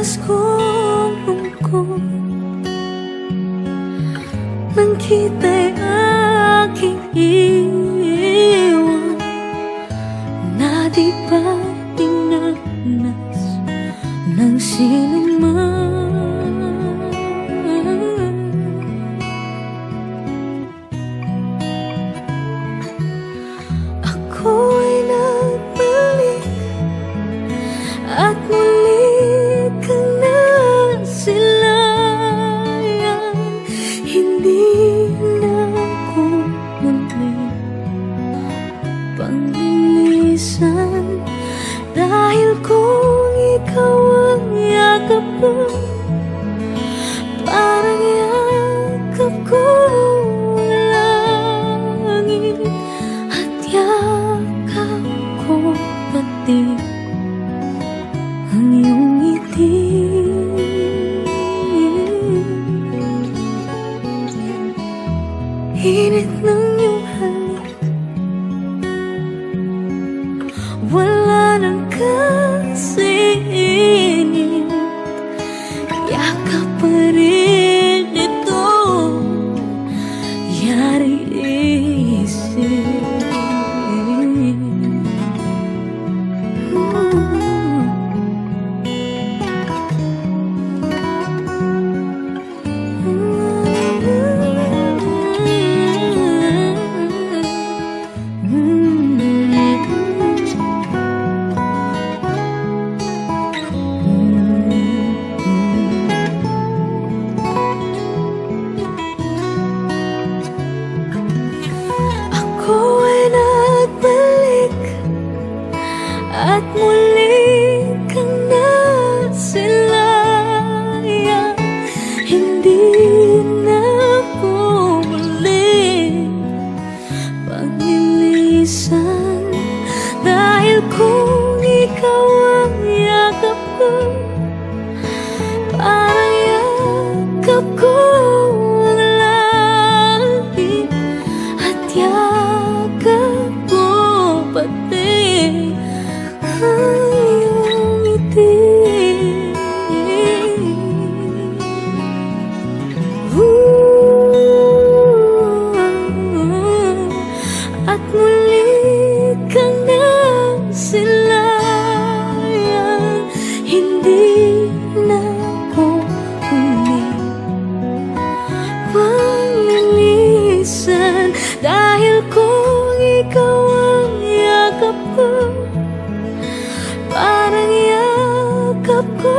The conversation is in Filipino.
Dinanas kong lungkot nang kita'y aking iwan, na di ba dinanas ng sinuman. Ako'y nagbalik at muli kang nasilayan. Hindi na ako muli panglilisan, dahil kung ikaw ang yakap ko, parang yakap ko ang langit, at yakap ko pati ang iyong ngiti. Init ng iyong halik, wala nang kasinip, yakap pa rin ito, yari isip. At muli kang nasilayan. Hindi na ako muli paglilisan, dahil kung ikaw ang yakap ko, parang yakap ko ang langit, at yakap ko pati ang iyong ngiti. At muli kang nasilayan. Hindi na ako muli panglilisan, dahil kung ikaw ang yakap ko, parang yakap ko